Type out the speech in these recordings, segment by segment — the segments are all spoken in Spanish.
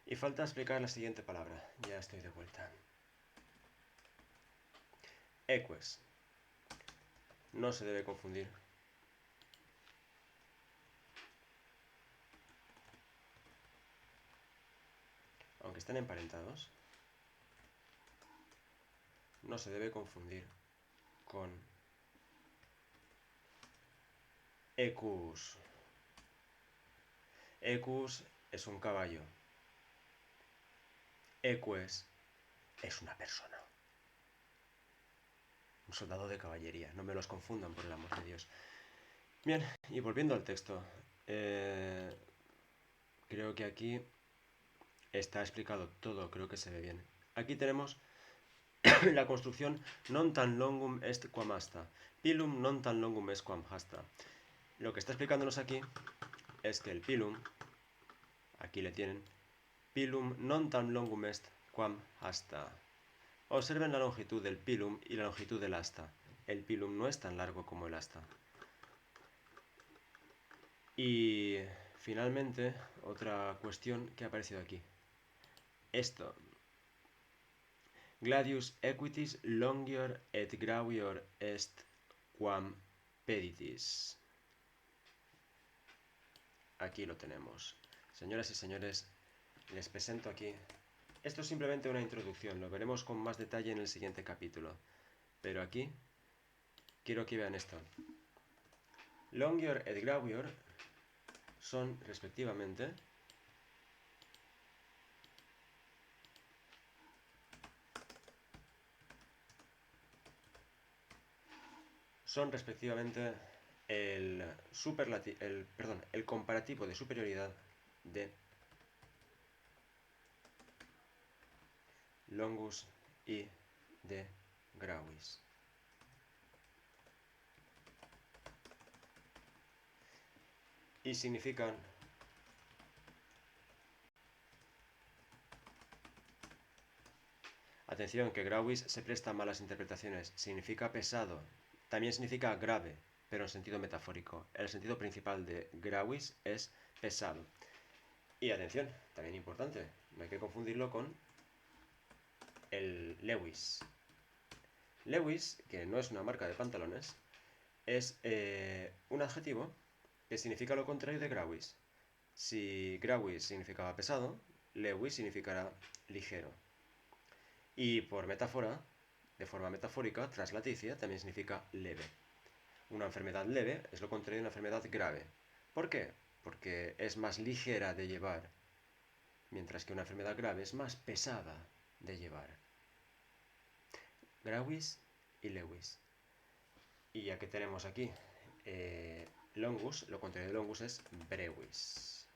Y falta explicar la siguiente palabra. Ya estoy de vuelta. Eques. No se debe confundir. Aunque estén emparentados, no se debe confundir con equus. Equus es un caballo. Eques es una persona. Un soldado de caballería. No me los confundan, por el amor de Dios. Bien, y volviendo al texto. Creo que aquí está explicado todo, creo que se ve bien. Aquí tenemos la construcción non tan longum est quam hasta. Pilum non tan longum est quam hasta. Lo que está explicándonos aquí es que el pilum, aquí le tienen, pilum non tan longum est quam hasta. Observen la longitud del pilum y la longitud del asta. El pilum no es tan largo como el asta. Y finalmente, otra cuestión que ha aparecido aquí. Esto. Gladius equitis longior et gravior est quam peditis. Aquí lo tenemos. Señoras y señores, les presento aquí. Esto es simplemente una introducción, lo veremos con más detalle en el siguiente capítulo. Pero aquí quiero que vean esto. Longior et gravior son respectivamente el comparativo de superioridad de longus y de gravis. Y significan atención, que gravis se presta a malas interpretaciones. Significa pesado. También significa grave, pero en sentido metafórico. El sentido principal de gravis es pesado. Y atención, también importante, no hay que confundirlo con el Lewis. Lewis, que no es una marca de pantalones, es un adjetivo que significa lo contrario de gravis. Si gravis significaba pesado, Lewis significará ligero. Y por metáfora, de forma metafórica, traslaticia también significa leve. Una enfermedad leve es lo contrario de una enfermedad grave. ¿Por qué? Porque es más ligera de llevar, mientras que una enfermedad grave es más pesada de llevar. Gravis y Lewis. Y ya que tenemos aquí longus, lo contrario de longus es brevis.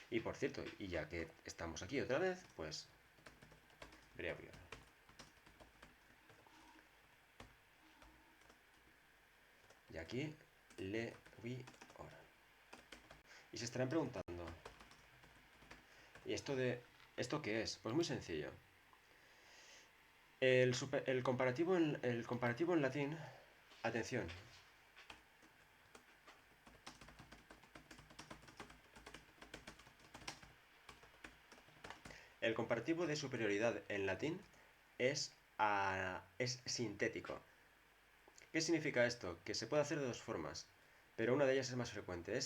Y por cierto, y ya que estamos aquí otra vez, pues brevior. Y aquí levior. Y se estarán preguntando, ¿y esto qué es? Pues muy sencillo. El comparativo en latín, atención. El comparativo de superioridad en latín es sintético. ¿Qué significa esto? Que se puede hacer de dos formas, pero una de ellas es más frecuente.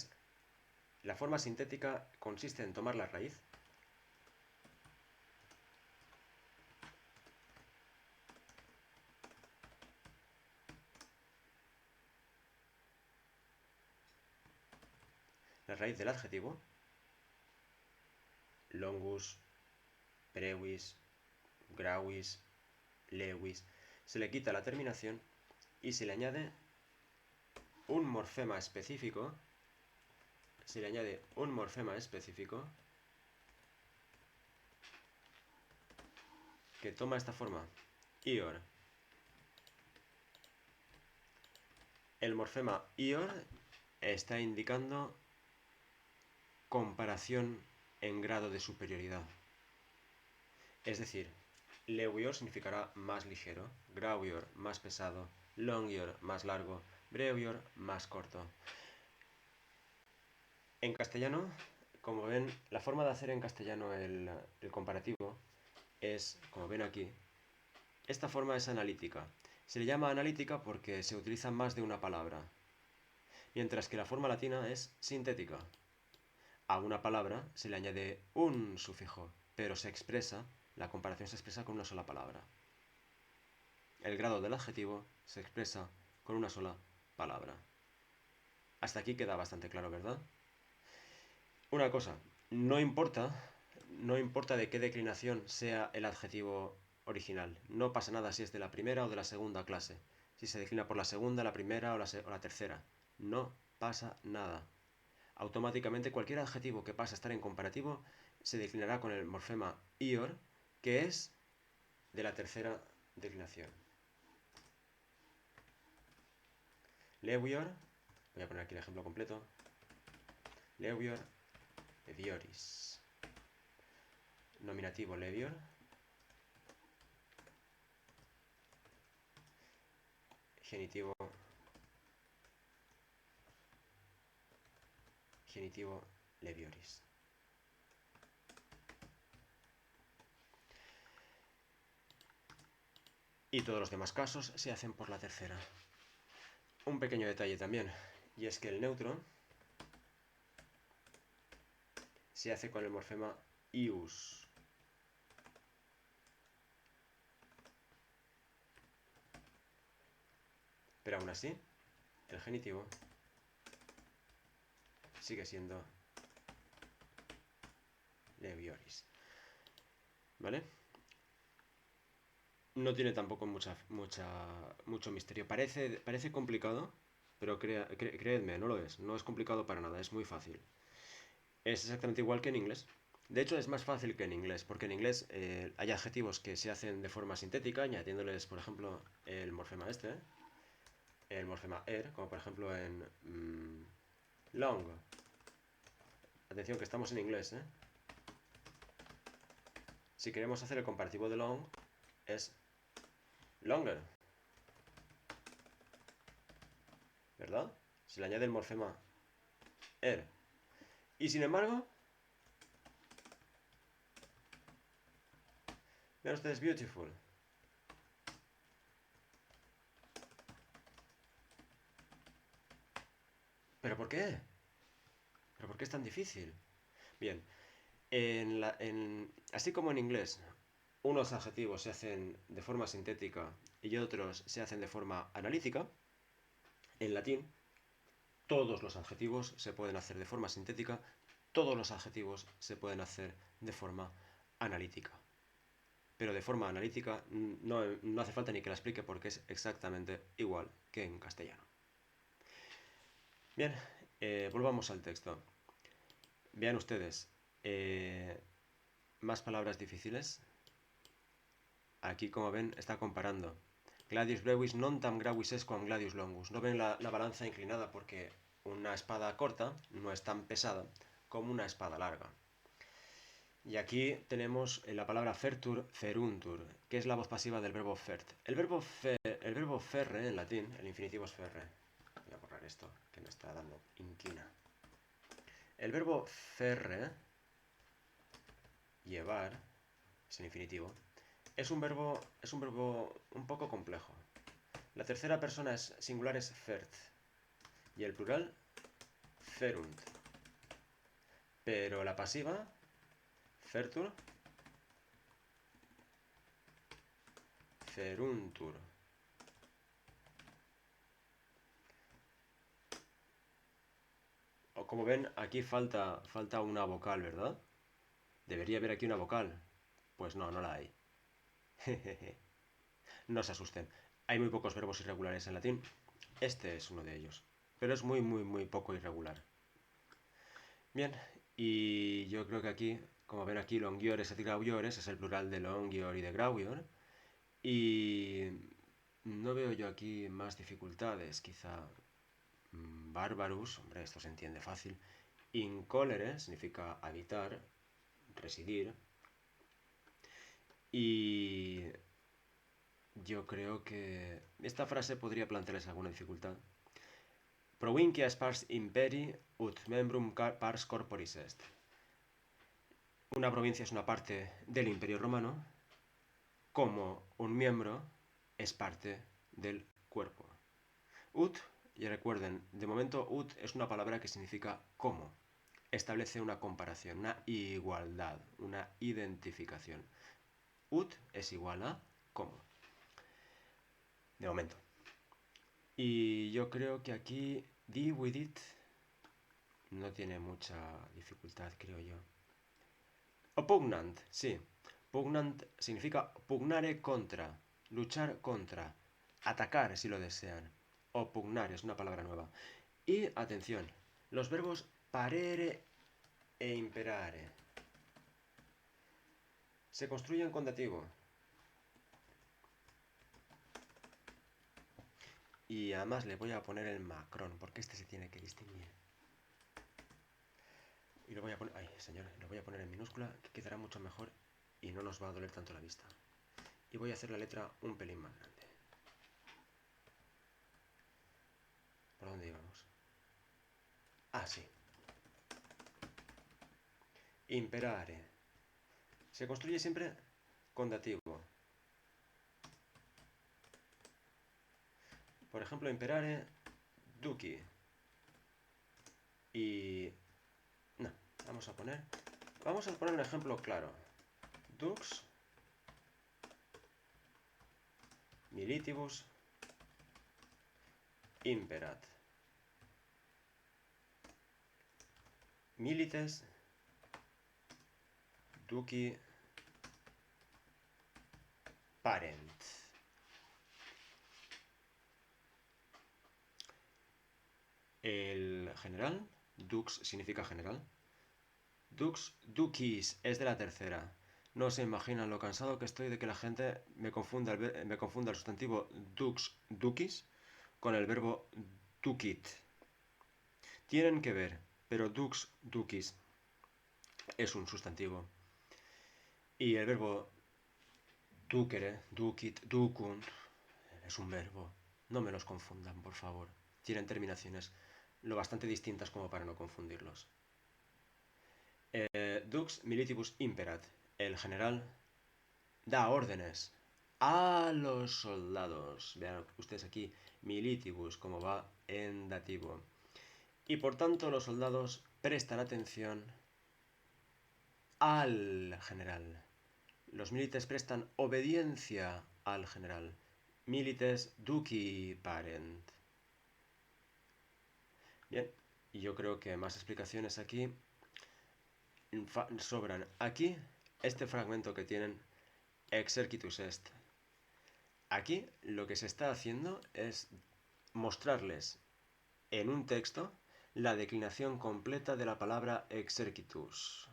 La forma sintética consiste en tomar la raíz del adjetivo longus, brevis, gravis, lewis, se le quita la terminación y se le añade un morfema específico, que toma esta forma, ior. El morfema ior está indicando comparación en grado de superioridad. Es decir, levior significará más ligero, gravior más pesado, longior más largo, brevior más corto. En castellano, como ven, la forma de hacer en castellano el comparativo es, como ven aquí, esta forma es analítica. Se le llama analítica porque se utiliza más de una palabra, mientras que la forma latina es sintética. A una palabra se le añade un sufijo, pero la comparación se expresa con una sola palabra. El grado del adjetivo se expresa con una sola palabra. Hasta aquí queda bastante claro, ¿verdad? Una cosa, no importa de qué declinación sea el adjetivo original. No pasa nada si es de la primera o de la segunda clase. Si se declina por la segunda, la primera o la tercera. No pasa nada. Automáticamente cualquier adjetivo que pase a estar en comparativo se declinará con el morfema ior, que es de la tercera declinación. Levior, voy a poner aquí el ejemplo completo. Levior, levioris. Nominativo levior. Genitivo levioris. Y todos los demás casos se hacen por la tercera. Un pequeño detalle también, y es que el neutro se hace con el morfema ius. Pero aún así, el genitivo sigue siendo levioris. ¿Vale? No tiene tampoco mucho misterio. Parece complicado, pero creedme, no lo es. No es complicado para nada, es muy fácil. Es exactamente igual que en inglés. De hecho, es más fácil que en inglés, porque en inglés hay adjetivos que se hacen de forma sintética, añadiéndoles, por ejemplo, el morfema el morfema er, como por ejemplo en long. Atención que estamos en inglés, ¿eh? Si queremos hacer el comparativo de long, es longer. ¿Verdad? Se le añade el morfema er. Y sin embargo, vean ustedes beautiful. ¿Pero por qué? ¿Pero por qué es tan difícil? Bien, así como en inglés, unos adjetivos se hacen de forma sintética y otros se hacen de forma analítica, en latín todos los adjetivos se pueden hacer de forma sintética, todos los adjetivos se pueden hacer de forma analítica. Pero de forma analítica no hace falta ni que la explique porque es exactamente igual que en castellano. Bien, volvamos al texto. Vean ustedes, más palabras difíciles. Aquí, como ven, está comparando. Gladius brevis non tam gravis est quam gladius longus. No ven la balanza inclinada porque una espada corta no es tan pesada como una espada larga. Y aquí tenemos la palabra fertur, feruntur, que es la voz pasiva del verbo fert. El verbo ferre en latín, el infinitivo es ferre. Voy a borrar esto, que me está dando inquina. El verbo ferre, llevar, es el infinitivo, es un verbo un poco complejo. La tercera persona singular es fert y el plural ferunt. Pero la pasiva, fertur, feruntur. O como ven, aquí falta una vocal, ¿verdad? Debería haber aquí una vocal. Pues no la hay. No se asusten. Hay muy pocos verbos irregulares en latín. Este es uno de ellos. Pero es muy poco irregular. Bien, y yo creo que aquí, como ven aquí, longiores et grauiores es el plural de longior y de grauior. Y no veo yo aquí más dificultades, quizá barbarus, hombre, esto se entiende fácil. Incolere significa habitar, residir. Y yo creo que esta frase podría plantearles alguna dificultad. Provincias pars imperi ut membrum pars corporis est. una provincia es una parte del Imperio Romano, como un miembro es parte del cuerpo. Ut, y recuerden, de momento ut es una palabra que significa como. Establece una comparación, una igualdad, una identificación. Ut es igual a como. De momento. Y yo creo que aquí di with it no tiene mucha dificultad, creo yo. Oppugnant, sí. Pugnant significa pugnare contra, luchar contra, atacar si lo desean. Oppugnar es una palabra nueva. Y atención, los verbos parere e imperare se construyen con dativo. Y además le voy a poner el macrón, porque este se tiene que distinguir. Y lo voy a poner... Ay, señores, lo voy a poner en minúscula, que quedará mucho mejor y no nos va a doler tanto la vista. Y voy a hacer la letra un pelín más grande. ¿Por dónde íbamos? Ah, sí. Imperare. Se construye siempre con dativo. Por ejemplo, imperare duci. Y... no, vamos a poner un ejemplo claro. Dux militibus imperat. Milites duci parent. El general, dux significa general. Dux ducis es de la tercera. No se imaginan lo cansado que estoy de que la gente me confunda el sustantivo dux ducis con el verbo ducit. Tienen que ver, pero dux ducis es un sustantivo. Y el verbo ducere, ducit, ducunt es un verbo. No me los confundan, por favor. Tienen terminaciones lo bastante distintas como para no confundirlos. Dux militibus imperat. El general da órdenes a los soldados. Vean ustedes aquí, militibus, como va en dativo. Y por tanto los soldados prestan atención al general. Los milites prestan obediencia al general. Milites duci parent. Bien, y yo creo que más explicaciones aquí sobran. Aquí, este fragmento que tienen, exercitus est. Aquí lo que se está haciendo es mostrarles en un texto la declinación completa de la palabra exercitus.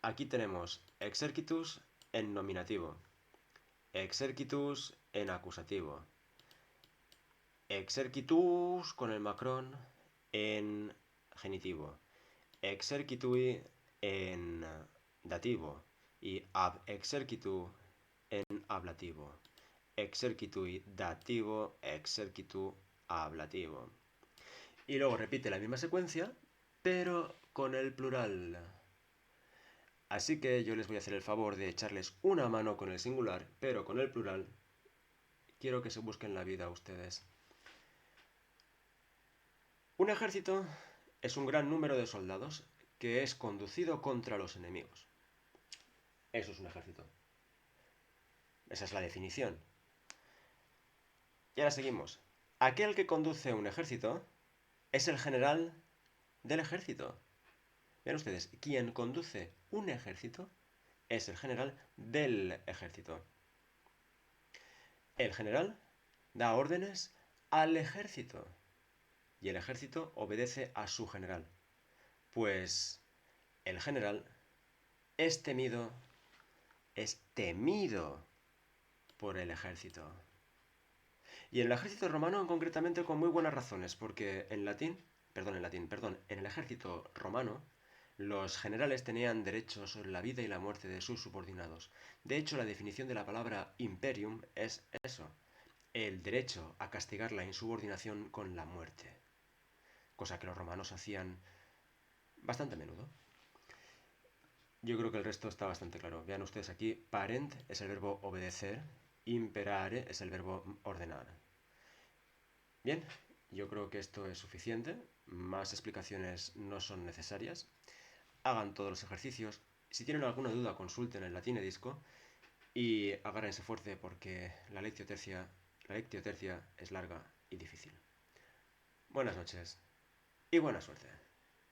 Aquí tenemos exercitus en nominativo, exercitus en acusativo, exercitus con el macrón en genitivo, exercitui en dativo y ab exercitu en ablativo. Exercitui dativo, exercitu ablativo. Y luego repite la misma secuencia, pero con el plural. Así que yo les voy a hacer el favor de echarles una mano con el singular, pero con el plural. Quiero que se busquen la vida ustedes. Un ejército es un gran número de soldados que es conducido contra los enemigos. Eso es un ejército. Esa es la definición. Y ahora seguimos. Aquel que conduce un ejército es el general del ejército. Vean ustedes, quien conduce un ejército es el general del ejército. El general da órdenes al ejército y el ejército obedece a su general. Pues el general es temido por el ejército. Y en el ejército romano concretamente con muy buenas razones, porque en el ejército romano los generales tenían derecho sobre la vida y la muerte de sus subordinados. De hecho, la definición de la palabra imperium es eso, el derecho a castigar la insubordinación con la muerte, cosa que los romanos hacían bastante a menudo. Yo creo que el resto está bastante claro. Vean ustedes aquí, parent es el verbo obedecer, imperare es el verbo ordenar. Bien, yo creo que esto es suficiente. Más explicaciones no son necesarias. Hagan todos los ejercicios. Si tienen alguna duda, consulten el Latine Disco y agárrense fuerte porque la lectio tercia es larga y difícil. Buenas noches y buena suerte.